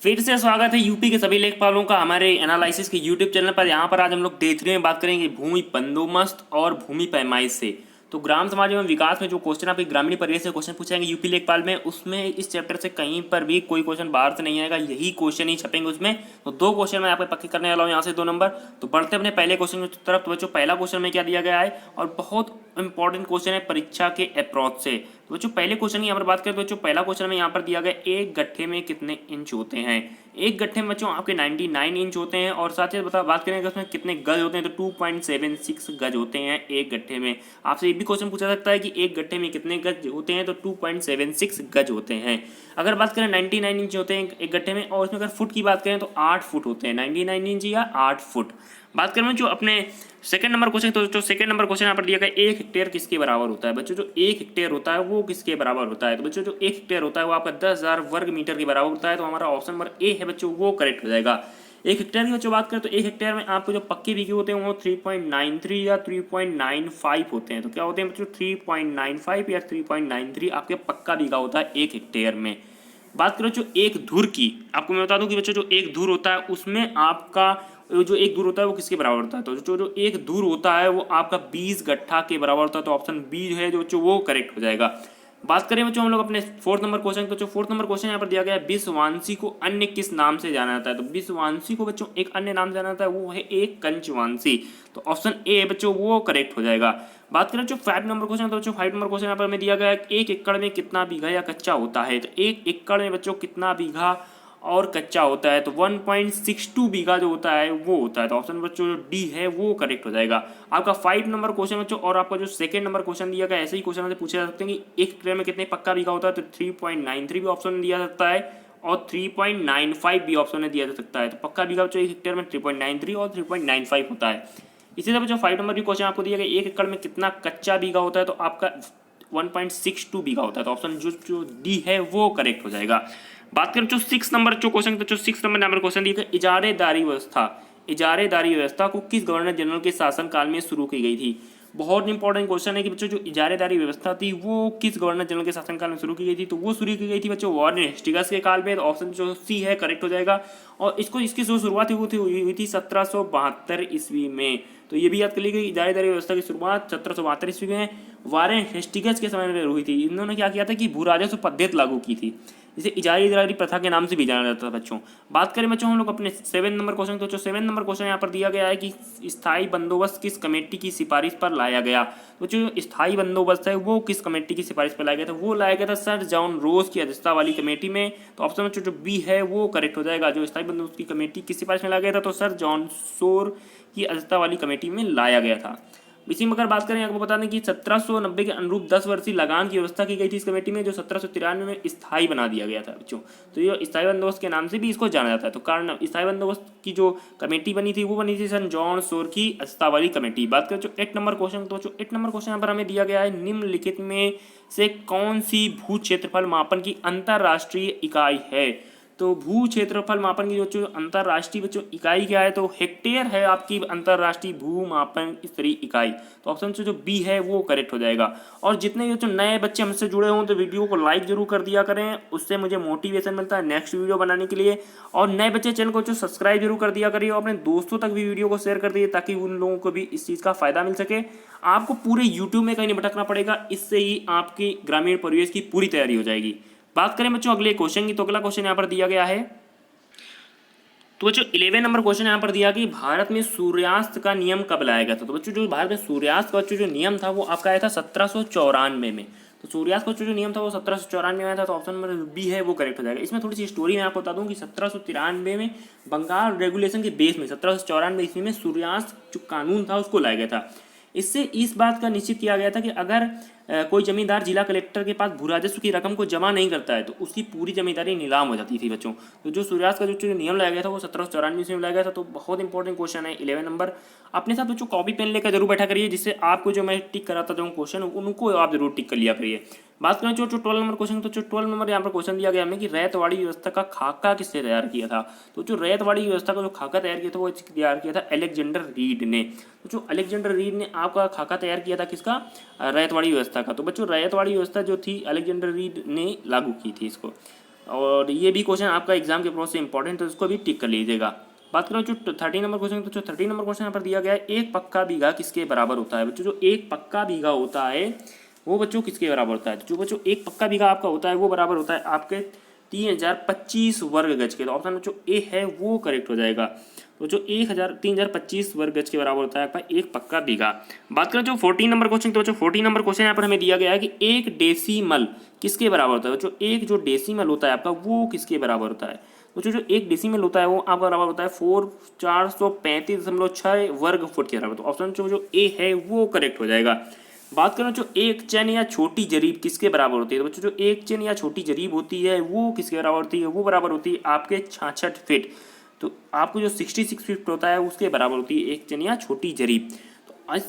फिर से स्वागत है यूपी के सभी लेखपालों का हमारे एनालिसिस के यूट्यूब चैनल पर। यहाँ पर आज हम लोग डे 3 में बात करेंगे भूमि बंदोबस्त और भूमि पैमाइश से। तो ग्राम समाज एवं विकास में जो क्वेश्चन आपके ग्रामीण परिवेश से क्वेश्चन पूछेंगे यूपी लेखपाल में, उसमें इस चैप्टर से कहीं पर भी कोई क्वेश्चन बाहर से नहीं आएगा, यही क्वेश्चन ही छपेंगे उसमें। तो दो क्वेश्चन मैं आपको पक्के करने वाला हूँ यहाँ से 2 नंबर। तो बढ़ते अपने पहले क्वेश्चन की तरफ। तो बच्चों पहला क्वेश्चन में क्या दिया गया है और बहुत इंपॉर्टेंट क्वेश्चन है परीक्षा के अप्रोच से। तो बच्चों पहले क्वेश्चन की यहाँ पर बात करें तो बच्चों पहला क्वेश्चन में यहाँ पर दिया गया एक गट्ठे में कितने इंच होते हैं। एक गट्ठे में बच्चों आपके 99 इंच होते हैं और साथ ही बात करें उसमें कितने गज होते हैं तो 2.76 गज होते हैं एक गट्ठे में। आपसे ये भी क्वेश्चन पूछा सकता है कि एक गट्ठे में कितने गज होते हैं तो 2.76 गज होते हैं। अगर बात करें 99 इंच होते हैं एक गट्ठे में और उसमें अगर फुट की बात करें तो 8 फुट होते हैं, 99 इंच या 8 फुट। बात करें जो अपने सेकंड नंबर क्वेश्चन, तो जो सेकंड नंबर क्वेश्चन यहाँ पर दिया गया एक हेक्टेयर किसके बराबर होता है। बच्चों जो एक हेक्टेयर होता है वो किसके बराबर होता है। तो बच्चों जो एक हेक्टेयर होता है वो आपका 10,000 वर्ग मीटर के बराबर होता है। तो हमारा ऑप्शन नंबर ए है बच्चों, वो करेक्ट हो जाएगा। एक हेक्टेयर की बच्चों बात करें तो एक हेक्टेयर में आपको जो पक्के बीघे होते हैं वो 3.93 या 3.95 होते हैं। तो क्या होते हैं बच्चों 3.95 या 3.93 आपके पक्का बीघा होता है एक हेक्टेयर में। बात करो जो एक धुर की, आपको मैं बता दूं कि बच्चों जो एक धुर होता है उसमें आपका जो एक धुर होता है वो किसके बराबर होता है। तो जो एक धुर होता है वो आपका 20 गट्ठा के बराबर होता है। तो ऑप्शन बी है जो बच्चों वो करेक्ट हो जाएगा। बात करें बच्चों हम लोग अपने फोर्थ नंबर क्वेश्चन, तो जो फोर्थ नंबर क्वेश्चन यहाँ पर दिया गया है विषवांशी को अन्य किस नाम से जाना जाता है। तो विषवांशी को बच्चों एक अन्य नाम से जाना जाता है, वो है एक कंचवांशी। तो ऑप्शन ए बच्चों वो करेक्ट हो जाएगा। बात करें जो 5 नंबर क्वेश्चन, तो बच्चों 5 नंबर क्वेश्चन यहाँ पर हमें दिया गया है एक एकड़ में कितना बीघा या कच्चा होता है। तो एक एकड़ में बच्चों कितना बीघा और कच्चा होता है। तो 1.62 बीघा जो होता है वो होता है। तो ऑप्शन बच्चों जो डी है वो करेक्ट हो जाएगा आपका 5 नंबर क्वेश्चन बच्चों। और आपका जो सेकंड नंबर क्वेश्चन दिया गया ऐसे ही क्वेश्चन से पूछे जा सकते हैं कि एक हेक्टेयर में कितने पक्का बीघा होता है। तो 3.93 भी ऑप्शन में दिया जा सकता है और 3.95 भी ऑप्शन में दिया जा सकता है। तो पक्का बीघा बच्चों एक हेक्टेयर में 3.93 और 3.95 होता है। इसी तरह बच्चों 5 नंबर भी क्वेश्चन आपको दिया गया एक एकड़ में कितना कच्चा बीघा होता है। तो आपका 1.62 बीघा होता है। तो ऑप्शन जो डी है वो करेक्ट हो जाएगा। बात करें जो 6 नंबर जो क्वेश्चन, तो जो 6 नंबर क्वेश्चन दिया गया इजारेदारी व्यवस्था, इजारेदारी व्यवस्था को किस गवर्नर जनरल के शासनकाल में शुरू की गई थी। बहुत इंपॉर्टेंट क्वेश्चन है कि बच्चों जो इजारेदारी व्यवस्था थी वो किस गवर्नर जनरल के शासनकाल में शुरू की गई थी। तो वो शुरू की गई थी बच्चों वारेन हेस्टिंग्स के काल में। तो ऑप्शन जो सी है करेक्ट हो जाएगा। और इसकी जो शुरुआत हुई थी 1772 ईस्वी में। तो ये भी याद कर लीजिए इजारेदारी व्यवस्था की शुरुआत 1772 ईस्वी में वारेन हेस्टिंग्स के समय में हुई थी। इन्होंने क्या किया था कि भू राजस्व पद्धति लागू की थी, इसे इजारेदारी प्रथा के नाम से भी जाना जाता था बच्चों। बात करें बच्चों हम लोग अपने 7 नंबर क्वेश्चन, तो जो 7 नंबर क्वेश्चन यहाँ पर दिया गया है कि स्थायी बंदोबस्त किस कमेटी की सिफारिश पर लाया गया। तो जो स्थायी बंदोबस्त है वो किस कमेटी की सिफारिश पर लाया गया था। वो लाया गया था सर जॉन रोज की अध्यक्षता वाली कमेटी में। तो ऑप्शन में जो बी है वो करेक्ट हो जाएगा। जो स्थायी बंदोबस्त की कमेटी किस सिफारिश में लाया गया था तो सर जॉन सोर की अध्यक्षता वाली कमेटी में लाया गया था। इसी में अगर बात करें आपको बता दें कि 1790 के अनुरूप 10 वर्षीय लगान की व्यवस्था की गई थी इस कमेटी में, जो 1793 में स्थायी बना दिया गया था बच्चों। तो ये स्थायी बंदोबस्त के नाम से भी इसको जाना जाता है। तो कारण स्थायी बंदोबस्त की जो कमेटी बनी थी वो बनी थी सन जॉन सोर की अध्यक्षता वाली कमेटी। बात करें जो 8 नंबर क्वेश्चन, तो जो 8 नंबर क्वेश्चन यहाँ पर हमें दिया गया है निम्नलिखित में से कौन सी भू क्षेत्रफल मापन की अंतरराष्ट्रीय इकाई है। तो भू क्षेत्रफल मापन की जो अंतरराष्ट्रीय बच्चों इकाई क्या है तो हेक्टेयर है आपकी अंतरराष्ट्रीय भू मापन स्तरीय इकाई। तो ऑप्शन से जो बी है वो करेक्ट हो जाएगा। और जितने जो नए बच्चे हमसे जुड़े हों तो वीडियो को लाइक जरूर कर दिया करें, उससे मुझे मोटिवेशन मिलता है नेक्स्ट वीडियो बनाने के लिए। और नए बच्चे चैनल को जो सब्सक्राइब जरूर कर दिया करिए और अपने दोस्तों तक भी वीडियो को शेयर कर दिए ताकि उन लोगों को भी इस चीज़ का फायदा मिल सके। आपको पूरे यूट्यूब में कहीं नहीं भटकना पड़ेगा, इससे ही आपकी ग्रामीण परिवेश की पूरी तैयारी हो जाएगी। बात करें बच्चों अगले क्वेश्चन की, तो अगला क्वेश्चन यहाँ पर दिया गया है, तो बच्चों 11 नंबर क्वेश्चन यहाँ पर दिया कि भारत में सूर्यास्त का नियम कब लाया गया था। तो बच्चों जो भारत में सूर्यास्त का बच्चों जो नियम था वो आपका आया था 1794 में। तो सूर्यास्त का जो नियम था वो 1794 में आया था। तो ऑप्शन नंबर बी है वो करेक्ट हो जाएगा। इसमें थोड़ी सी स्टोरी मैं आपको बता दूं कि 1793 में बंगाल रेगुलेशन के बेस में 1794 ईस्वी में सूर्यास्त जो कानून था उसको लाया गया था। इससे इस बात का निश्चित किया गया था कि अगर कोई जमींदार जिला कलेक्टर के पास भू राजस्व की रकम को जमा नहीं करता है तो उसकी पूरी जमींदारी नीलाम हो जाती थी बच्चों। तो जो सूर्यास्त का जो नियम लाया गया था वो 1794 में लाया गया था। तो बहुत इंपॉर्टेंट क्वेश्चन है 11 नंबर। अपने साथ बच्चों कॉपी पेन लेकर जरूर बैठा करिए, जिससे आपको जो मैं टिक कराता जाऊँ क्वेश्चन उनको आप जरूर टिक कर लिया करिए। बात करें जो 12 नंबर क्वेश्चन, तो जो 12 नंबर यहाँ पर क्वेश्चन दिया गया हमें कि रैयतवाड़ी व्यवस्था का खाका किसने तैयार किया था। तो जो रैयतवाड़ी व्यवस्था का जो खाका तैयार किया था वो तैयार किया था अलेक्जेंडर रीड ने। तो जो अलेक्जेंडर रीड ने आपका खाका तैयार किया था किसका, रैयतवाड़ी व्यवस्था का। तो बच्चों रैयतवाड़ी व्यवस्था जो थी अलेक्जेंडर रीड ने लागू की थी इसको। और ये भी क्वेश्चन आपका एग्जाम के प्रोसेस से इंपॉर्टेंट, तो इसको भी टिक कर लीजिएगा। बात करें जो 13 नंबर क्वेश्चन, तो जो 13 नंबर क्वेश्चन यहाँ पर दिया गया है, एक पक्का बीघा किसके बराबर होता है। बच्चों जो एक पक्का बीघा होता है वो बच्चों किसके बराबर होता है। जो बच्चों एक पक्का बीघा आपका होता है वो बराबर होता है आपके 3025 वर्ग गज के। तो ऑप्शन जो ए है वो करेक्ट हो जाएगा। तो जो 3025 वर्ग गज के बराबर होता है आपका एक पक्का बीघा। बात करें जो 14 नंबर क्वेश्चन, तो जो 14 नंबर क्वेश्चन यहाँ पर हमें दिया गया है कि एक डेसीमल किसके बराबर होता है। जो एक जो डेसीमल होता है आपका वो किसके बराबर होता है। तो जो एक डेसीमल होता है वो आपका बराबर होता है 435.6 वर्ग फुट के बराबर। तो ऑप्शन जो ए है वो करेक्ट हो जाएगा। बात करें जो एक चैन या छोटी जरीब किसके बराबर होती है। तो बच्चों जो एक चैन या छोटी जरीब होती है वो किसके बराबर होती है, वो बराबर होती है आपके 66 फीट। तो आपको जो 66 फीट होता है उसके बराबर होती है एक चैन या छोटी जरीब। तो आज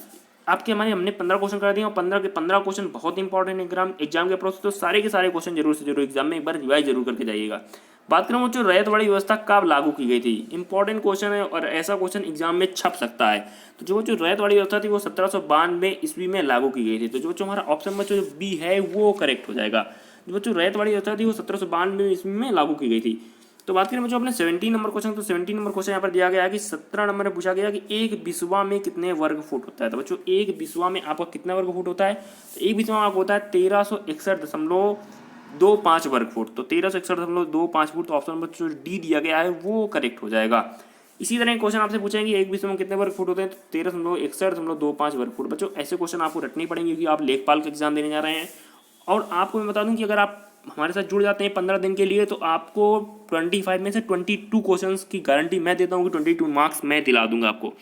आपके हमारे हमने 15 क्वेश्चन कर दिए और 15 के 15 क्वेश्चन बहुत इंपॉर्टेंट एग्जाम के प्रोसेस। तो सारे के सारे क्वेश्चन जरूर से जरूर एग्जाम में एक बार रिवाइज जरूर करके जाइएगा। बात करूँ जो रैयतवाड़ी व्यवस्था कब लागू की गई थी, इंपॉर्टेंट क्वेश्चन है और ऐसा क्वेश्चन एग्जाम में छप सकता है। तो जो रैयतवाड़ी व्यवस्था थी वो 1792 ईस्वी में लागू की गई थी। तो जो हमारा ऑप्शन बच्चों जो बी है वो करेक्ट हो जाएगा। जो बच्चों रैयतवाड़ी व्यवस्था थी वो 1792 ईस्वी में लागू की गई थी। तो बात करें बच्चों अपने 17 नंबर क्वेश्चन, तो 17 नंबर क्वेश्चन यहाँ पर दिया गया है कि 17 नंबर में पूछा गया कि एक बिस्वा में कितने वर्ग फुट होता है। तो बच्चों एक बिस्वा में आपका कितना वर्ग फुट होता है, तो एक बिस्वा में आपको होता है 1361.25 वर्ग फुट। तो 1361.25 फुट। तो ऑप्शन नंबर जो डी दिया गया है वो करेक्ट हो जाएगा। इसी तरह क्वेश्चन आपसे पूछेंगे एक बिस्वा में कितने वर्ग फुट होते हैं, तो 1361.25 वर्ग फुट। बच्चों ऐसे क्वेश्चन आपको रटने पड़ेंगे क्योंकि आप लेखपाल का एग्जाम देने जा रहे हैं। और आपको मैं बता दूं कि अगर आप हमारे साथ जुड़ जाते हैं 15 दिन के लिए तो आपको 25 में से 22 क्वेश्चंस की गारंटी मैं देता हूं कि 22 मार्क्स मैं दिला दूंगा आपको।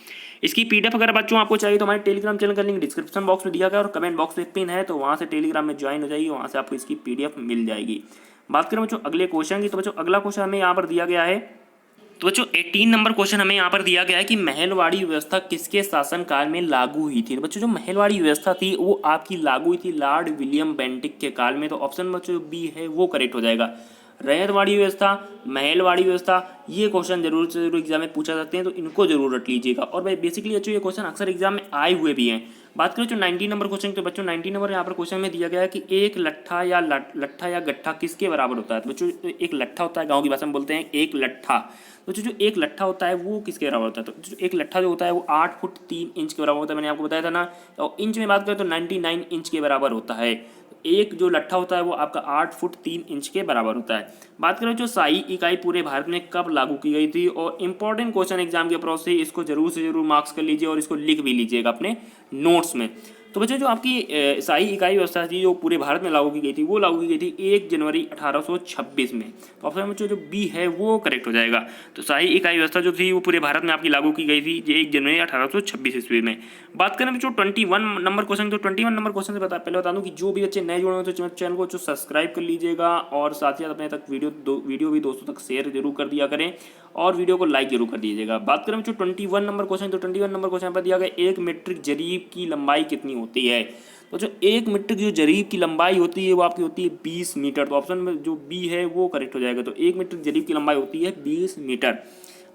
इसकी पीडीएफ अगर बच्चों आपको चाहिए तो हमारे टेलीग्राम चैनल का लिंक डिस्क्रिप्शन बॉक्स में दिया गया और कमेंट बॉक्स में पिन है, तो वहां से टेलीग्राम में ज्वाइन हो जाइए, वहां से आपको इसकी पीडीएफ मिल जाएगी। बात करें बच्चों अगले क्वेश्चन की, तो बच्चों अगला क्वेश्चन हमें यहाँ पर दिया गया है। तो बच्चों 18 नंबर क्वेश्चन हमें यहाँ पर दिया गया है कि महलवाड़ी व्यवस्था किसके शासनकाल में लागू हुई थी। तो बच्चों जो महलवाड़ी व्यवस्था थी वो आपकी लागू हुई थी लॉर्ड विलियम बेंटिक के काल में। तो ऑप्शन बच्चों बी है वो करेक्ट हो जाएगा। रैयतवाड़ी व्यवस्था, महलवाड़ी व्यवस्था, ये क्वेश्चन जरूर से जरूर एग्जाम में पूछा सकते हैं, तो इनको जरूर रट लीजिएगा। और भाई बेसिकली बच्चों ये क्वेश्चन अक्सर एग्जाम में आए हुए भी हैं। बात करें जो 19 नंबर क्वेश्चन, तो बच्चों 19 नंबर यहाँ पर क्वेश्चन में दिया गया है कि एक लट्ठा या गट्ठा किसके बराबर होता है। तो बच्चों एक लट्ठा होता है, गाँव की भाषा में बोलते हैं एक लट्ठा। तो जो एक लट्ठा होता है वो किसके बराबर होता है। तो जो एक लट्ठा जो होता है वो 8 फुट 3 इंच के बराबर होता है, मैंने आपको बताया था ना। और इंच में बात करें तो 99 इंच के बराबर होता है। एक जो लट्ठा होता है वो आपका 8 फुट 3 इंच के बराबर होता है। बात करें जो शाही इकाई पूरे भारत में कब लागू की गई थी, और इंपॉर्टेंट क्वेश्चन एग्जाम के प्रोसेस, इसको जरूर से जरूर मार्क्स कर लीजिए और इसको लिख भी लीजिएगा अपने नोट्स में। तो बच्चों जो आपकी शाही इकाई व्यवस्था थी जो पूरे भारत में लागू की गई थी वो लागू की गई थी 1 जनवरी 1826 में। तो ऑप्शन बच्चों जो बी है वो करेक्ट हो जाएगा। तो शाही इकाई व्यवस्था जो थी वो पूरे भारत में आपकी लागू की गई थी 1 जनवरी 1826 ईस्वी में। बात करें बच्चों 21 नंबर क्वेश्चन, तो 21 नंबर क्वेश्चन से पहले बता दूं कि जो भी बच्चे नए जुड़े हो तो चैनल को जो सब्सक्राइब कर लीजिएगा और साथ ही साथ अपने तक वीडियो भी दोस्तों तक शेयर जरूर कर दिया करें और वीडियो को लाइक जरूर कर दीजिएगा। बात करें बच्चों 21 नंबर क्वेश्चन, तो 21 नंबर क्वेश्चन पर दिया गया एक मीट्रिक जरीब की लंबाई कितनी होती है। तो जो एक मीट्रिक जो जरीब की लंबाई होती है वो आपकी होती है 20 मीटर। तो ऑप्शन में जो बी है वो करेक्ट हो जाएगा। तो एक मीट्रिक जरीब की लंबाई होती है 20 मीटर।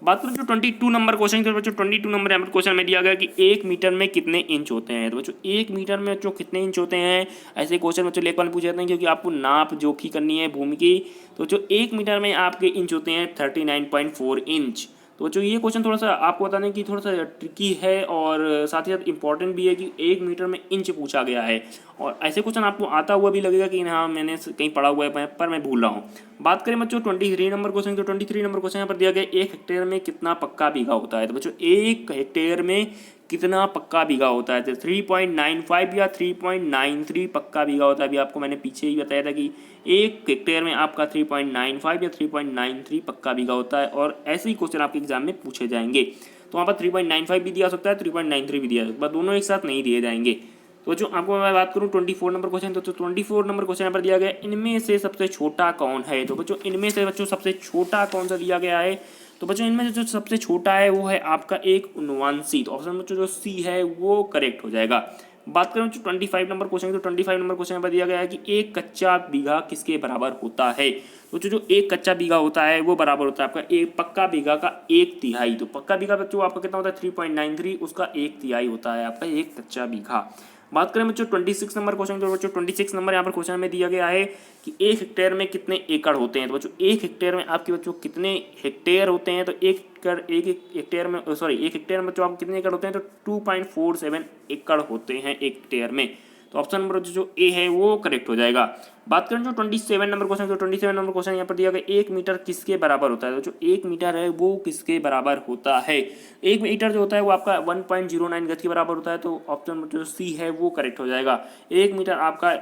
बात करें जो 22 नंबर क्वेश्चन, तो बच्चों 22 नंबर यहाँ पर क्वेश्चन में दिया गया कि 1 मीटर में कितने इंच होते हैं। तो बच्चों 1 मीटर में जो कितने इंच होते हैं, ऐसे क्वेश्चन बच्चों लेखपाल पूछे जाते हैं क्योंकि आपको नाप जोखी करनी है भूमि की। तो जो 1 मीटर में आपके इंच होते हैं 39.4 इंच। तो बच्चों ये क्वेश्चन थोड़ा सा आपको बताने की थोड़ा सा ट्रिकी है और साथ ही साथ इंपॉर्टेंट भी है कि 1 मीटर में इंच पूछा गया है। और ऐसे क्वेश्चन आपको आता हुआ भी लगेगा कि हाँ मैंने कहीं पढ़ा हुआ है पर मैं भूल रहा हूँ। बात करें बच्चों 23 नंबर क्वेश्चन, तो 23 नंबर क्वेश्चन यहाँ पर दिया गया 1 हेक्टेयर में कितना पक्का बीघा होता है। तो बच्चों 1 हेक्टेयर में कितना पक्का बीघा होता है। तो 3.95 या 3.93 पक्का बीघा होता है। अभी आपको मैंने पीछे ही बताया था कि 1 हेक्टेयर में आपका 3.95 या 3.93 पक्का बीघा होता है। और ऐसे ही क्वेश्चन आपके एग्जाम में पूछे जाएंगे। तो वहाँ पर 3.95 भी दिया सकता है, 3.93 भी दिया सकता है, दोनों एक साथ नहीं दिए जाएंगे। तो जो आपको मैं बात करूँ 24 नंबर क्वेश्चन, तो 24 नंबर क्वेश्चन यहाँ पर दिया गया इनमें से सबसे छोटा कौन है। तो बच्चों इनमें से बच्चों सबसे छोटा कौन सा दिया गया है। तो बच्चों इनमें से जो सबसे छोटा है वो है आपका एक उनवांशी। तो ऑप्शन बच्चों जो सी है वो करेक्ट हो जाएगा। बात करें जो 25 नंबर क्वेश्चन, तो 25 नंबर क्वेश्चन पर दिया गया है कि एक कच्चा बीघा किसके बराबर होता है। तो जो एक कच्चा बीघा होता है वो बराबर होता है आपका एक पक्का बीघा का 1/3। तो पक्का बीघा बच्चों आपका कितना होता है 3.93, उसका 1/3 होता है आपका एक कच्चा बीघा। बात करें बच्चों 26 नंबर क्वेश्चन, तो बच्चों 26 नंबर यहाँ पर क्वेश्चन में दिया गया है कि 1 हेक्टेयर में कितने एकड़ होते हैं। तो बच्चों 1 हेक्टेयर में आपके बच्चों कितने हेक्टेयर होते हैं, तो एक हेक्टेयर में 1 हेक्टेयर में बच्चों आपको कितने एकड़ होते हैं, तो 2.47 एकड़ होते हैं 1 हेक्टेयर में। तो ऑप्शन नंबर जो ए है वो करेक्ट हो जाएगा। बात करें जो 27 नंबर क्वेश्चन, तो 27 नंबर क्वेश्चन यहाँ पर दिया गया 1 मीटर किसके बराबर होता है। तो जो 1 मीटर है वो किसके बराबर होता है, 1 मीटर जो होता है वो आपका 1.09 गज के बराबर होता है। तो ऑप्शन जो सी है वो करेक्ट हो जाएगा। 1 मीटर आपका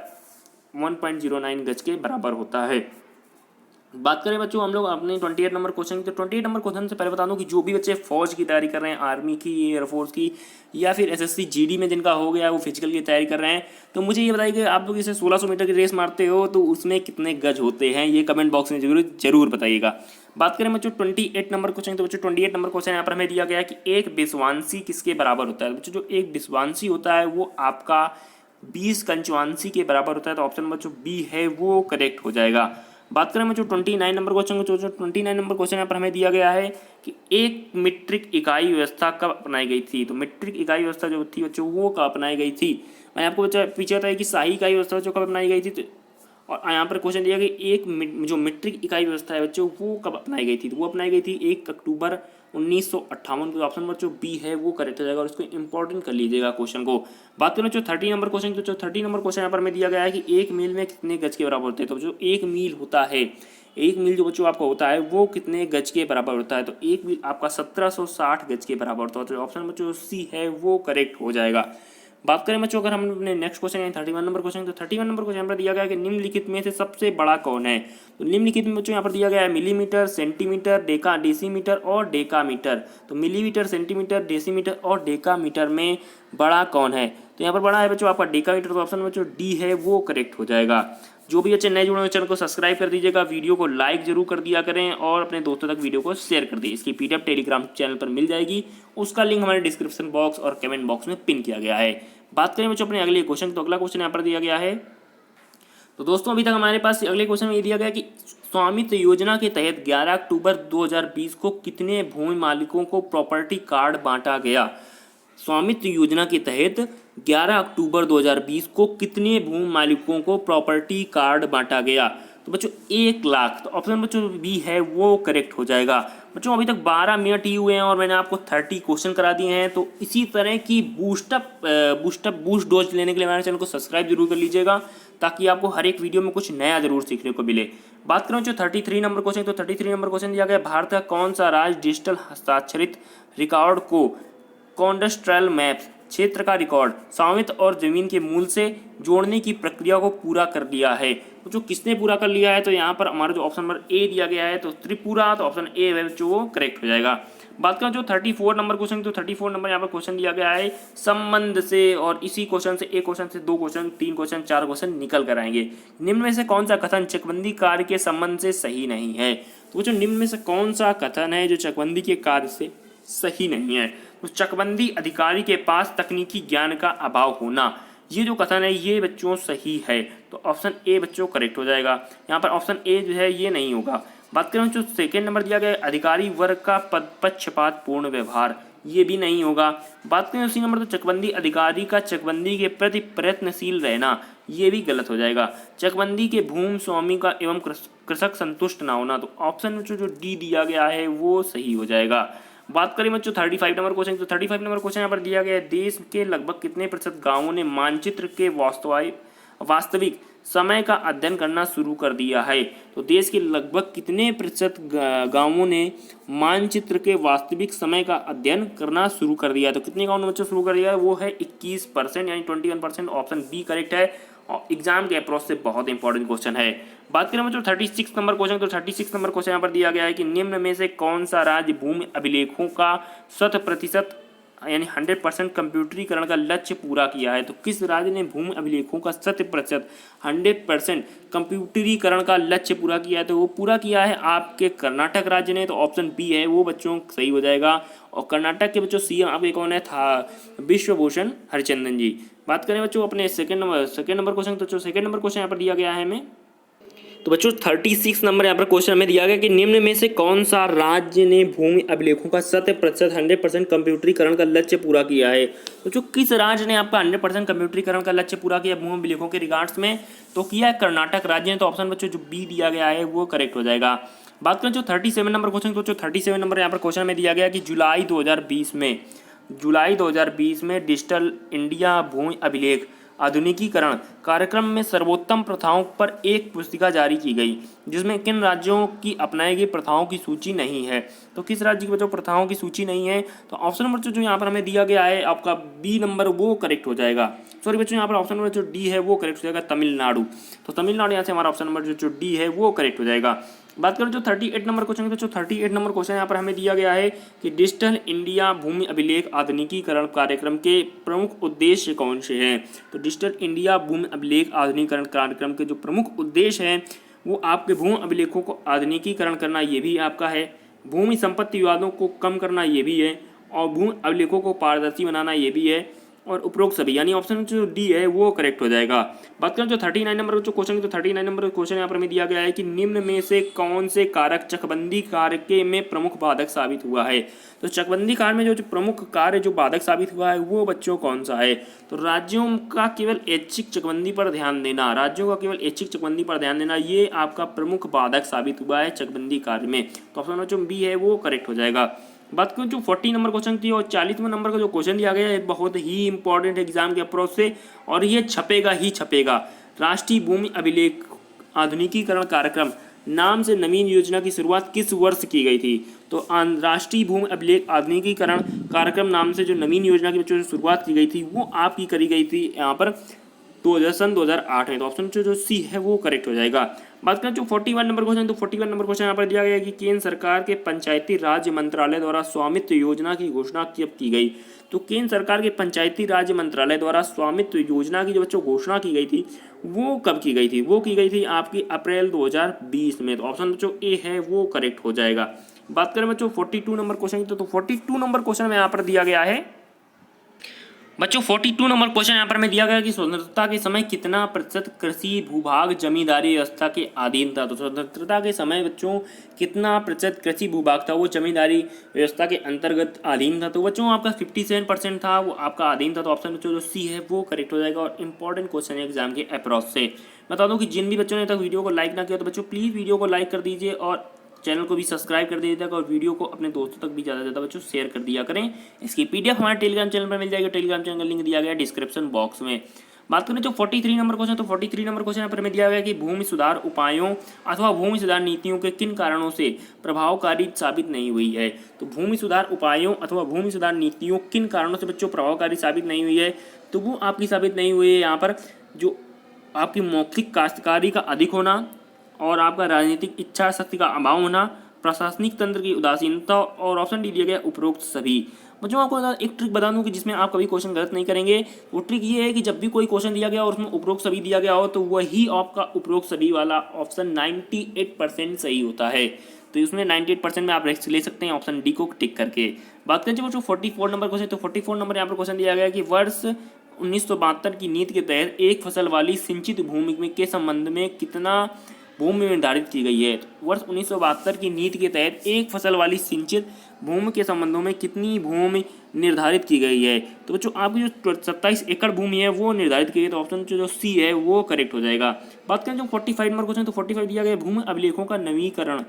1.09 गज के बराबर होता है। बात करें बच्चों हम लोग अपने 28 नंबर क्वेश्चन की, तो 28 नंबर क्वेश्चन से पहले बता दूं कि जो भी बच्चे फौज की तैयारी कर रहे हैं, आर्मी की, एयरफोर्स की, या फिर एसएससी जीडी में जिनका हो गया वो फिजिकल की तैयारी कर रहे हैं, तो मुझे ये बताइए कि आप लोग इसे 1600 मीटर की रेस मारते हो तो उसमें कितने गज होते हैं, ये कमेंट बॉक्स में जरूर बताइएगा। बात करें बच्चों 28 नंबर क्वेश्चन, तो बच्चों 28 नंबर क्वेश्चन यहाँ पर हमें दिया गया है कि एक विश्वांसी किसके बराबर होता है। बच्चों जो एक विश्वांसी होता है वो आपका 20 कंचवांसी के बराबर होता है। तो ऑप्शन बच्चों बी है वो करेक्ट हो जाएगा। बात करें बच्चों 29 नंबर क्वेश्चन को, जो 29 नंबर क्वेश्चन यहाँ पर हमें दिया गया है कि एक मीट्रिक इकाई व्यवस्था कब अपनाई गई थी। तो मीट्रिक इकाई व्यवस्था जो थी बच्चों वो कब अपनाई गई थी। मैंने आपको पीछे बताया कि शाही इकाई व्यवस्था जो कब अपनाई गई थी, और यहाँ पर क्वेश्चन दिया कि जो मीट्रिक इकाई व्यवस्था है बच्चों वो कब अपनाई गई थी। तो वो अपनाई गई थी 1 अक्टूबर 1958 को। ऑप्शन नंबर जो बी है वो करेक्ट हो जाएगा और इसको इंपॉर्टेंट कर लीजिएगा क्वेश्चन को। बात करें जो 30 नंबर क्वेश्चन, तो जो 30 नंबर क्वेश्चन यहाँ पर हमें दिया गया है कि 1 मील में कितने गज के बराबर होते हैं। तो जो 1 मील होता है, 1 मील जो बच्चों आपका होता है वो कितने गज के बराबर होता है। तो 1 मील आपका 1760 गज के बराबर होता है। तो ऑप्शन बच्चों सी है वो करेक्ट हो जाएगा। बात करें बच्चों अगर हम अपने नेक्स्ट क्वेश्चन यानी 31 नंबर क्वेश्चन, तो 31 नंबर क्वेश्चन पर दिया गया है कि निम्नलिखित में से सबसे बड़ा कौन है। तो निम्नलिखित में बच्चों यहाँ पर दिया गया है मिलीमीटर, सेंटीमीटर, डेसीमीटर और डेकामीटर। तो मिलीमीटर, सेंटीमीटर, डेसीमीटर और डेकामीटर में बड़ा कौन है। तो यहाँ पर बड़ा है बच्चों आपका डेकामीटर। तो ऑप्शन बच्चों डी है वो करेक्ट हो जाएगा। जो भी बच्चे नए जुड़े हुए चैनल को सब्सक्राइब कर दीजिएगा, वीडियो को लाइक जरूर कर दिया करें और अपने दोस्तों तक वीडियो को शेयर कर दीजिए। इसकी पीडीएफ टेलीग्राम चैनल पर मिल जाएगी, उसका लिंक हमारे डिस्क्रिप्शन बॉक्स और कमेंट बॉक्स में पिन किया गया है। बात करें बच्चों अपने अगले क्वेश्चन, तो अगला क्वेश्चन यहाँ पर दिया गया है। तो दोस्तों अभी तक हमारे पास अगले क्वेश्चन में ये दिया गया कि स्वामित्व योजना के तहत 11 अक्टूबर 2020 को कितने भूमि मालिकों को प्रॉपर्टी कार्ड बांटा गया। स्वामित्व योजना के तहत 11 अक्टूबर 2020 को कितने भूमि मालिकों को प्रॉपर्टी कार्ड बांटा गया। तो बच्चों 1 लाख। तो ऑप्शन बच्चों बी है वो करेक्ट हो जाएगा। बच्चों अभी तक 12 मिनट ही हुए हैं और मैंने आपको 30 क्वेश्चन करा दिए हैं। तो इसी तरह की बूस्ट डोज लेने के लिए हमारे चैनल को सब्सक्राइब जरूर कर लीजिएगा ताकि आपको हर एक वीडियो में कुछ नया जरूर सीखने को मिले। बात करें जो 33 नंबर क्वेश्चन, तो 33 नंबर क्वेश्चन दिया गया भारत का कौन सा राज्य डिजिटल हस्ताक्षरित रिकॉर्ड को कॉन्डस्ट्रल मैप्स क्षेत्र का रिकॉर्ड स्वामित्व और जमीन के मूल से जोड़ने की प्रक्रिया को पूरा कर लिया है। तो जो किसने पूरा कर लिया है, तो यहाँ पर हमारा जो ऑप्शन नंबर ए दिया गया है तो त्रिपुरा। तो ऑप्शन ए है जो वो करेक्ट हो जाएगा। बात करें जो 34 नंबर क्वेश्चन, तो 34 नंबर यहाँ पर क्वेश्चन दिया गया है संबंध से, और इसी क्वेश्चन से एक क्वेश्चन से 2 क्वेश्चन, 3 क्वेश्चन, 4 क्वेश्चन निकल कर आएंगे। निम्न में से कौन सा कथन चकबंदी कार्य के संबंध से सही नहीं है। तो जो निम्न में से कौन सा कथन है जो चकबंदी के कार्य से सही नहीं है। तो चकबंदी अधिकारी के पास तकनीकी ज्ञान का अभाव होना, ये जो कथन है ये बच्चों सही है। तो ऑप्शन ए बच्चों करेक्ट हो जाएगा। यहाँ पर ऑप्शन ए जो है ये नहीं होगा। बात करें जो सेकेंड नंबर दिया गया है अधिकारी वर्ग का पक्षपात पूर्ण व्यवहार, ये भी नहीं होगा। बात करें उसी नंबर, तो चकबंदी अधिकारी का चकबंदी के प्रति प्रयत्नशील रहना, ये भी गलत हो जाएगा। चकबंदी के भूमि स्वामी का एवं कृषक संतुष्ट ना होना, तो ऑप्शन जो डी दिया गया है वो सही हो जाएगा। बात करें बच्चों 35 नंबर क्वेश्चन, तो 35 नंबर क्वेश्चन यहाँ पर दिया गया है देश के लगभग कितने प्रतिशत गांवों ने मानचित्र के वास्तविक समय का अध्ययन करना शुरू कर दिया है। तो देश के लगभग कितने प्रतिशत गांवों ने मानचित्र के वास्तविक समय का अध्ययन करना शुरू कर दिया है। तो कितने गांवों ने बच्चों शुरू कर दिया है, वो है 21% यानी 21%। ऑप्शन बी करेक्ट है और एग्जाम के अप्रोच से बहुत इंपॉर्टेंट क्वेश्चन है। बात करें बच्चों 36 नंबर क्वेश्चन, तो 36 नंबर क्वेश्चन यहाँ पर दिया गया है कि निम्न में से कौन सा राज्य भूमि अभिलेखों का 100% यानी 100% कंप्यूटरीकरण का लक्ष्य पूरा किया है। तो किस राज्य ने भूमि अभिलेखों का 100% कंप्यूटरीकरण का लक्ष्य पूरा किया है। तो वो पूरा किया है आपके कर्नाटक राज्य ने। तो ऑप्शन बी है वो बच्चों सही हो जाएगा। और कर्नाटक के बच्चों सीएम आपके कौन है, था विश्वभूषण हरिचंदन जी। बात करें बच्चों अपने सेकंड नंबर क्वेश्चन, तो जो सेकंड नंबर क्वेश्चन यहाँ पर दिया गया है हमें तो बच्चों 36 नंबर यहाँ पर क्वेश्चन हमें दिया गया कि निम्न में से कौन सा राज्य ने भूमि अभिलेखों का 100% 100% कंप्यूटरीकरण का लक्ष्य पूरा किया है। तो जो किस राज्य ने आपका 100% कंप्यूटरीकरण का लक्ष्य पूरा किया भूमि अभिलेखों के रिगार्ड्स में, तो किया है कर्नाटक राज्य ने। तो ऑप्शन बच्चों जो बी दिया गया है वो करेक्ट हो जाएगा। बात करें जो 37 नंबर क्वेश्चन, तो जो 37 नंबर यहाँ पर क्वेश्चन में दिया गया कि जुलाई 2020 में डिजिटल इंडिया भूमि अभिलेख आधुनिकीकरण कार्यक्रम में सर्वोत्तम प्रथाओं पर एक पुस्तिका जारी की गई, जिसमें किन राज्यों की अपनाई गई प्रथाओं की सूची नहीं है। तो किस राज्य की बच्चों प्रथाओं की सूची नहीं है, तो ऑप्शन नंबर जो यहाँ पर हमें दिया गया है आपका बी नंबर वो करेक्ट हो जाएगा। सॉरी बच्चों यहाँ पर ऑप्शन नंबर जो डी है वो करेक्ट हो जाएगा, तमिलनाडु। तो तमिलनाडु यहाँ से हमारा ऑप्शन नंबर जो डी है वो करेक्ट हो जाएगा। बात करें जो 38 नंबर क्वेश्चन, तो जो 38 नंबर क्वेश्चन यहाँ पर हमें दिया गया है कि डिजिटल इंडिया भूमि अभिलेख आधुनिकीकरण कार्यक्रम के प्रमुख उद्देश्य कौन से हैं। तो डिजिटल इंडिया भूमि अभिलेख आधुनिकीकरण कार्यक्रम के जो प्रमुख उद्देश्य हैं वो आपके भूमि अभिलेखों को आधुनिकीकरण करना ये भी आपका है, भूमि संपत्ति विवादों को कम करना ये भी है, और भूमि अभिलेखों को पारदर्शी बनाना ये भी है, और उपरोक्त सभी, यानी ऑप्शन जो डी है वो करेक्ट हो जाएगा। बात करें जो 39 नंबर जो क्वेश्चन, तो 39 नंबर क्वेश्चन यहाँ पर हमें दिया गया है कि निम्न में से कौन से कारक चकबंदी कार्य में प्रमुख बाधक साबित हुआ है। तो चकबंदी कार्य में जो प्रमुख कार्य जो बाधक साबित हुआ है वो बच्चों कौन सा है। तो राज्यों का केवल ऐच्छिक चकबंदी पर ध्यान देना, ये आपका प्रमुख बाधक साबित हुआ है चकबंदी कार्य में। तो ऑप्शन जो बी है वो करेक्ट हो जाएगा। बात करूँ जो 40 नंबर क्वेश्चन थी और 40वें नंबर का जो क्वेश्चन दिया गया है बहुत ही इंपॉर्टेंट एग्जाम के अप्रोच से, और ये छपेगा। राष्ट्रीय भूमि अभिलेख आधुनिकीकरण कार्यक्रम नाम से नवीन योजना की शुरुआत किस वर्ष की गई थी। तो राष्ट्रीय भूमि अभिलेख आधुनिकीकरण कार्यक्रम नाम से जो नवीन योजना की जो शुरुआत की गई थी वो आपकी करी गई थी यहाँ पर 2008 में। तो ऑप्शन जो सी है वो करेक्ट हो जाएगा। बात करें जो 41 नंबर क्वेश्चन, तो 41 नंबर क्वेश्चन यहाँ पर दिया गया है कि केंद्र सरकार के पंचायती राज मंत्रालय द्वारा स्वामित्व योजना की घोषणा कब की गई। तो केंद्र सरकार के पंचायती राज मंत्रालय द्वारा स्वामित्व योजना की जो बच्चों घोषणा की गई थी वो कब की गई थी, वो की गई थी आपकी अप्रैल 2020 में। तो ऑप्शन बच्चों ए है वो करेक्ट हो जाएगा। बात करें बच्चों 42 नंबर क्वेश्चन की, तो 42 नंबर क्वेश्चन में यहाँ पर दिया गया है बच्चों 42 नंबर क्वेश्चन यहाँ पर हमें दिया गया कि स्वतंत्रता के समय कितना प्रतिशत कृषि भूभाग जमींदारी व्यवस्था के अधीन था। तो स्वतंत्रता के समय बच्चों कितना प्रतिशत कृषि भूभाग था वो जमींदारी व्यवस्था के अंतर्गत अधीन था। तो बच्चों आपका 57% था वो आपका अधीन था। तो ऑप्शन बच्चों जो सी है वो करेक्ट हो जाएगा। और इंपॉर्टेंट क्वेश्चन है एग्जाम के अप्रोच से। बता दूँ कि जिन भी बच्चों ने तक वीडियो को लाइक ना किया तो बच्चों प्लीज़ वीडियो को लाइक कर दीजिए और चैनल को भी सब्सक्राइब कर दीजिएगा, और वीडियो को अपने दोस्तों तक भी ज़्यादा से ज़्यादा बच्चों शेयर कर दिया करें। इसकी पीडीएफ हमारे टेलीग्राम चैनल पर मिल जाएगी, टेलीग्राम चैनल का लिंक दिया गया है डिस्क्रिप्शन बॉक्स में। बात करें जो 43 नंबर क्वेश्चन, तो 43 नंबर क्वेश्चन पर हमें दिया गया कि भूमि सुधार उपायों अथवा भूमि सुधार नीतियों के किन कारणों से प्रभावकारी साबित नहीं हुई है। तो भूमि सुधार उपायों अथवा भूमि सुधार नीतियों किन कारणों से बच्चों प्रभावकारी साबित नहीं हुई है। तो वो आपकी साबित नहीं हुई है यहाँ पर जो आपकी मौखिक काश्तकारी का अधिक होना, और आपका राजनीतिक इच्छा शक्ति का अभाव होना, प्रशासनिक तंत्र की उदासीनता, और ऑप्शन डी दिया गया उपरोक्त सभी। मुझे आपको एक ट्रिक बता दूं कि जिसमें आप कभी क्वेश्चन गलत नहीं करेंगे। वो ट्रिक ये है कि जब भी कोई क्वेश्चन दिया गया और उसमें उपरोक्त सभी दिया गया हो तो वही आपका उपरोक्त सभी वाला ऑप्शन 98% सही होता है। तो इसमें 98% में आप रिस्क ले सकते हैं ऑप्शन डी को टिक करके। बात करें जो 44 नंबर क्वेश्चन, तो 44 नंबर यहाँ पर क्वेश्चन दिया गया कि वर्ष 1972 की नीति के तहत एक फसल वाली सिंचित भूमि के संबंध में कितना भूमि निर्धारित की गई है। वर्ष 1972 की नीति के तहत एक फसल वाली सिंचित भूमि के संबंधों में कितनी भूमि निर्धारित की गई है। तो बच्चों आपकी जो 27 एकड़ भूमि है वो निर्धारित की गई है। तो ऑप्शन जो सी है वो करेक्ट हो जाएगा। बात करें जो 45 नंबर क्वेश्चन, तो 45 दिया गया भूमि अभिलेखों का नवीकरण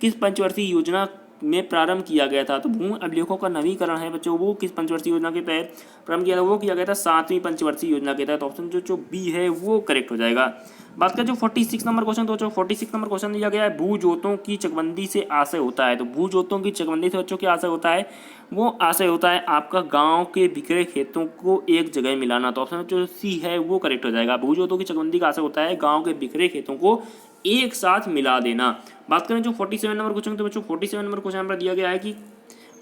किस पंचवर्षीय योजना में प्रारंभ किया गया था। तो भूमि अभिलेखों का नवीकरण है बच्चों वो किस पंचवर्षीय योजना के तहत प्रारंभ किया था, वो किया गया था 7वीं पंचवर्षीय योजना के तहत। ऑप्शन जो बी है वो करेक्ट हो जाएगा। बात करें जो 46 नंबर क्वेश्चन, तो जो 46 नंबर क्वेश्चन दिया गया है भू जोतों की चकबंदी से आशय होता है। तो भू जोतों की चकबंदी से बच्चों क्या आशय होता है, वो आशय होता है आपका गांव के बिखरे खेतों को एक जगह मिलाना। तो ऑप्शन जो सी है वो करेक्ट हो जाएगा। भू जोतों की चकबंदी का आशय होता है गाँव के बिखरे खेतों को एक साथ मिला देना। बात करें जो 47 नंबर क्वेश्चन, तो बच्चों 47 नंबर क्वेश्चन पर दिया गया है कि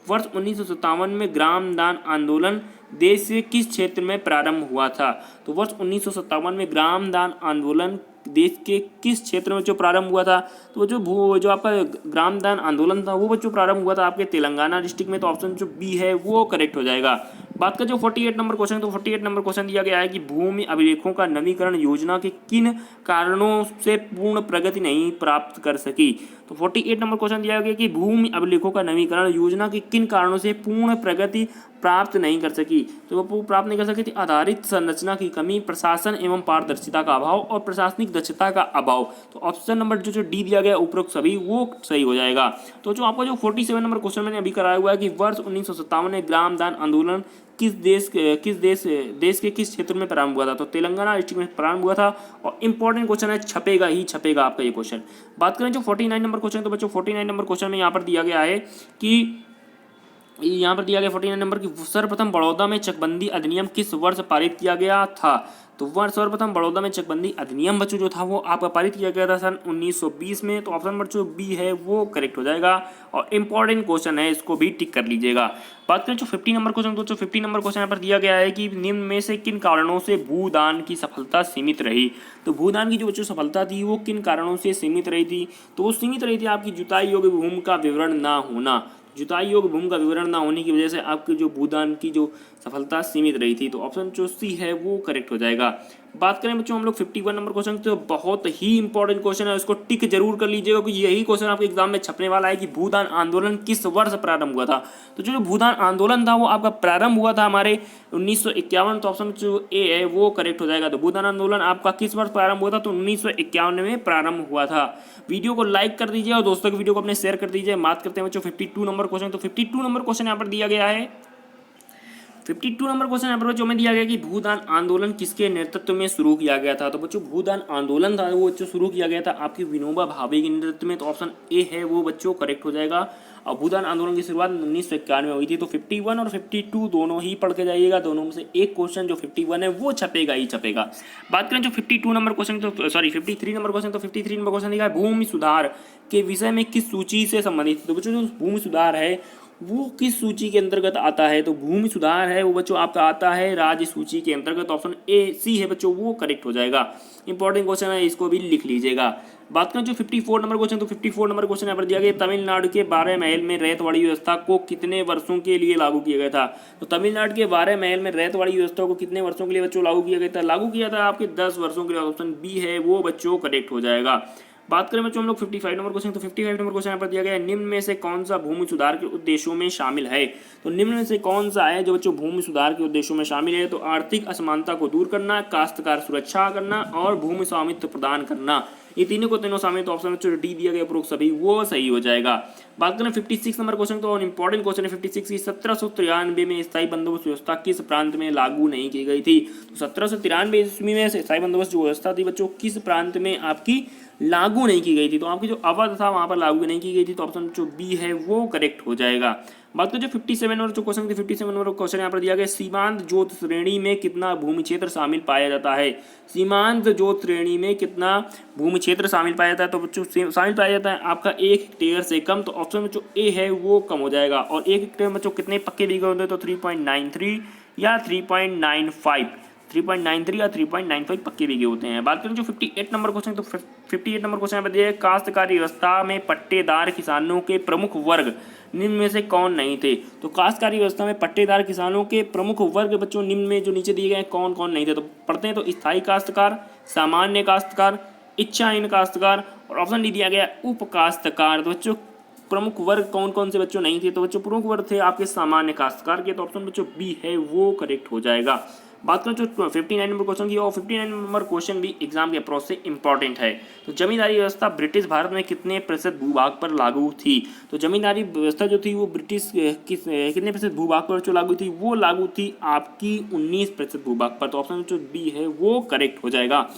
वर्ष 1957 में ग्राम दान आंदोलन देश के किस क्षेत्र में प्रारंभ हुआ था। तो वर्ष 1957 में ग्राम दान आंदोलन देश के किस क्षेत्र में जो प्रारंभ हुआ था। तो जो आपका ग्राम दान आंदोलन था वो बच्चों प्रारंभ हुआ था आपके तेलंगाना डिस्ट्रिक्ट में। तो ऑप्शन जो बी है वो करेक्ट हो जाएगा। बात करें जो 48 नंबर क्वेश्चन, तो 48 नंबर क्वेश्चन दिया गया है कि भूमि अभिलेखों का नवीकरण योजना के किन कारणों से पूर्ण प्रगति नहीं प्राप्त कर सकी। तो 48 नंबर क्वेश्चन दिया गया कि भूमि अभिलेखों का नवीकरण योजना के किन कारणों से पूर्ण प्रगति प्राप्त नहीं कर सकी। तो वो प्राप्त नहीं कर सकी थी आधारित संरचना की कमी, प्रशासन एवं पारदर्शिता का अभाव और प्रशासनिक दक्षता का अभाव। तो ऑप्शन नंबर जो डी दिया गया उपरोक्त सभी वो सही हो जाएगा। तो जो आपका जो 47 नंबर क्वेश्चन मैंने अभी कराया हुआ है कि वर्ष 1957 में ग्राम दान आंदोलन किस देश के किस क्षेत्र में प्रारंभ हुआ था। तो तेलंगाना डिस्ट्रिक्ट में प्रारंभ हुआ था और इंपॉर्टेंट क्वेश्चन है, छपेगा ही छपेगा आपका ये क्वेश्चन। बात करें जो 49 नंबर क्वेश्चन, तो बच्चों 49 नंबर क्वेश्चन में यहाँ पर दिया गया है कि 49 नंबर की सर्वप्रथम बड़ौदा में चकबंदी अधिनियम किस वर्ष पारित किया गया था। तो वर्ष सर्वप्रथम बड़ौदा में चकबंदी अधिनियम बच्चों जो था वो आपका पारित किया गया था सन 1920 में। तो ऑप्शन नंबर जो बी है वो करेक्ट हो जाएगा और इंपॉर्टेंट क्वेश्चन है, इसको भी टिक कर लीजिएगा। बात करें जो 50 नंबर क्वेश्चन, तो जो 50 नंबर क्वेश्चन यहाँ पर दिया गया है कि निम्न में से किन कारणों से भूदान की सफलता सीमित रही। तो भूदान की जो बच्चों सफलता थी वो किन कारणों से सीमित रही थी। तो वो सीमित रही थी आपकी जुताई योग्य भूमि का विवरण ना होना। जुताई योग्य भूमि का विवरण ना होने की वजह से आपके जो भूदान की जो सफलता सीमित रही थी। तो ऑप्शन जो सी है वो करेक्ट हो जाएगा। बात करें बच्चों हम लोग 51 नंबर क्वेश्चन, तो बहुत ही इंपॉर्टेंट क्वेश्चन है, इसको टिक जरूर कर लीजिएगा क्योंकि यही क्वेश्चन आपके एग्जाम में छपने वाला है कि भूदान आंदोलन किस वर्ष प्रारंभ हुआ था। तो जो भूदान आंदोलन था वो आपका प्रारंभ हुआ था हमारे 1951। तो ऑप्शन जो ए है वो करेक्ट हो जाएगा। तो भूदान आंदोलन आपका किस वर्ष प्रारंभ हुआ था। तो 1951 में प्रारंभ हुआ था। वीडियो को लाइक कर दीजिए और दोस्तों की वीडियो को अपने शेयर कर दीजिए। बात करते हैं बच्चों 52 नंबर क्वेश्चन, तो 52 नंबर क्वेश्चन यहाँ पर दिया गया है। 52 नंबर क्वेश्चन यहाँ पर बच्चों में दिया गया कि भूदान आंदोलन किसके नेतृत्व में शुरू किया गया था। तो बच्चों भूदान आंदोलन था वो बच्चों शुरू किया गया था आपकी विनोबा भावे के नेतृत्व में। तो ऑप्शन ए है वो बच्चों करेक्ट हो जाएगा। और भूदान आंदोलन की शुरुआत 1951 में हुई थी। तो 51 और 52 दोनों ही पढ़ के जाइएगा, दोनों में से एक क्वेश्चन जो 51 है वो छपेगा ही छपेगा। बात करें जो 52 नंबर क्वेश्चन, तो सॉरी 53 नंबर क्वेश्चन, तो 53 नंबर क्वेश्चन दिखा है भूमि सुधार के विषय में किस सूची से संबंधित। तो बच्चों जो भूमि सुधार है वो किस सूची के अंतर्गत आता है। तो भूमि सुधार है वो बच्चों आपका आता है राज्य सूची के अंतर्गत। ऑप्शन ए सी है बच्चों वो करेक्ट हो जाएगा। इंपॉर्टेंट क्वेश्चन है, इसको भी लिख लीजिएगा। बात करें जो 54 नंबर क्वेश्चन, तो 54 नंबर क्वेश्चन यहाँ पर दिया गया तमिलनाडु के 12 महल में रैयतवाड़ी व्यवस्था को कितने वर्षों के लिए लागू किया गया था। तो तमिलनाडु के 12 महल में रैयतवाड़ी व्यवस्था को कितने वर्षों के लिए बच्चों लागू किया गया था। लागू किया था आपके 10 वर्षों के लिए। ऑप्शन बी है वो बच्चों करेक्ट हो जाएगा। बात करें बच्चों हम लोग 55 नंबर क्वेश्चन, तो 55 नंबर क्वेश्चन यहाँ पर दिया गया है निम्न में से कौन सा भूमि सुधार के उद्देश्यों में शामिल है। तो निम्न में से कौन सा है जो बच्चों भूमि सुधार के उद्देश्यों में शामिल है। तो आर्थिक असमानता को दूर करना, काश्तकार सुरक्षा करना और भूमि स्वामित्व प्रदान करना, ये तीनों को तीनों शामिल। तो ऑप्शन जो डी दिया गया उपरोक्त सभी वो सही हो जाएगा। बात करें 56 नंबर क्वेश्चन, तो इंपॉर्टेंट क्वेश्चन है 56 की 1793 में स्थायी बंदोबस्त व्यवस्था किस प्रांत में लागू नहीं की गई थी। तो 1793 ईस्वी में स्थायी बंदोबस्त जो व्यवस्था थी बच्चों किस प्रांत में आपकी लागू नहीं की गई थी। तो आपकी जो अवध था वहां पर लागू नहीं की गई थी। तो ऑप्शन जो बी है वो करेक्ट हो जाएगा। बात करें जो 57 नंबर जो क्वेश्चन थी, 57 नंबर क्वेश्चन यहाँ पर दिया गया सीमांत जोत श्रेणी में कितना भूमि क्षेत्र शामिल पाया जाता है। सीमांत जोत श्रेणी में कितना भूमि क्षेत्र शामिल पाया जाता है। तो बच्चों शामिल पाया जाता है आपका 1 हेक्टेयर से कम। तो ऑप्शन जो ए है वो कम हो जाएगा। और 1 हेक्टेयर बच्चों कितने पक्के बीघे होते हैं। तो 3.93 या 3.95 3.93 या 3.95 पक्के बीघे होते हैं। बात करें जो 58 नंबर क्वेश्चन, तो 58 नंबर क्वेश्चन बताइए काश्तकारी व्यवस्था में पट्टेदार किसानों के प्रमुख वर्ग निम्न में से कौन नहीं थे। तो काश्तकारी व्यवस्था में पट्टेदार किसानों के प्रमुख वर्ग बच्चों निम्न में जो नीचे दिए गए कौन कौन नहीं थे। तो पढ़ते हैं तो स्थायी काश्तकार, सामान्य काश्तकार, इच्छाहीन काश्तकार और ऑप्शन डी दिया गया उप काश्तकार। तो बच्चों प्रमुख वर्ग कौन कौन से बच्चों नहीं थे। तो बच्चों प्रमुख वर्ग थे आपके सामान्य काश्तकार के। तो ऑप्शन बच्चों बी है वो करेक्ट हो जाएगा। बात करें जो 59 नंबर क्वेश्चन की, और 59 नंबर क्वेश्चन भी एग्जाम के अप्रोच से इंपॉर्टेंट है। तो जमींदारी व्यवस्था ब्रिटिश भारत में कितने प्रतिशत भूभाग पर लागू थी। तो जमींदारी व्यवस्था जो थी वो ब्रिटिश कितने प्रतिशत भूभाग पर जो लागू थी वो लागू थी आपकी 19% भूभाग पर। तो ऑप्शन जो बी है वो करेक्ट हो जाएगा।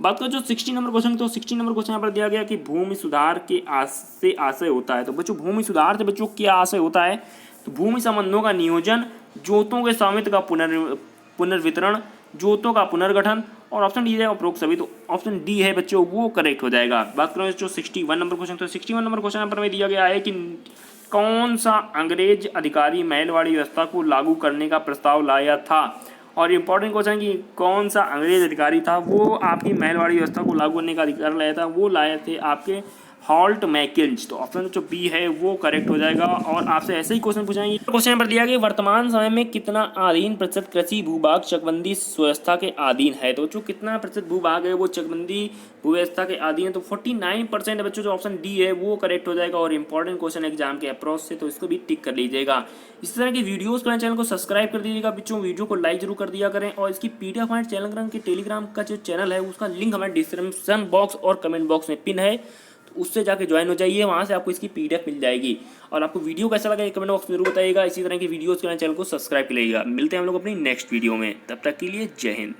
बात करें जो 60 नंबर क्वेश्चन, तो 60 नंबर क्वेश्चन यहाँ पर दिया गया कि भूमि सुधार के आशय होता है। तो बच्चों भूमि सुधार से बच्चों क्या आशय होता है। तो भूमि संबंधों का नियोजन, जोतों के स्वामित्व का पुनर्वितरण, जोतों का पुनर्गठन और ऑप्शन डी है उपरोक्त सभी। तो ऑप्शन डी है बच्चों वो करेक्ट हो जाएगा। बात करें जो 61 नंबर क्वेश्चन, तो 61 नंबर क्वेश्चन यहाँ पर में दिया गया है कि कौन सा अंग्रेज अधिकारी महलवाड़ी व्यवस्था को लागू करने का प्रस्ताव लाया था। और इंपॉर्टेंट क्वेश्चन कि कौन सा अंग्रेज अधिकारी था वो आपकी महलवाड़ी व्यवस्था को लागू करने का अधिकार लाया था। वो लाए थे आपके हॉल्ट मैकिन्स। तो ऑप्शन जो बी है वो करेक्ट हो जाएगा। और आपसे ऐसे ही क्वेश्चन पूछेंगे। क्वेश्चन नंबर दिया गया वर्तमान समय में कितना अधीन प्रतिशत कृषि भूभाग चकबंदी व्यवस्था के अधीन है। तो जो कितना प्रतिशत भूभाग है वो चकबंदी व्यवस्था के अधीन है। तो 49% बच्चों जो ऑप्शन डी है वो करेक्ट हो जाएगा। और इंपॉर्टेंट क्वेश्चन एग्जाम के अप्रोच से, तो इसको भी टिक कर लीजिएगा। इस तरह की वीडियोस के लिए चैनल को सब्सक्राइब कर दीजिएगा बच्चों, वीडियो को लाइक जरूर कर दिया करें। और इसकी पीडीएफ हमारे टेलीग्राम के टेलीग्राम का जो चैनल है उसका लिंक हमारे डिस्क्रिप्शन बॉक्स और कमेंट बॉक्स में पिन है, तो उससे जाके ज्वाइन हो जाइए, वहाँ से आपको इसकी पीडीएफ मिल जाएगी। और आपको वीडियो कैसा लगा कमेंट बॉक्स में जरूर बताइएगा। इसी तरह की वीडियोस के लिए चैनल को सब्सक्राइब कर लीजिएगा। मिलते हैं हम लोग अपनी नेक्स्ट वीडियो में, तब तक के लिए जय हिंद।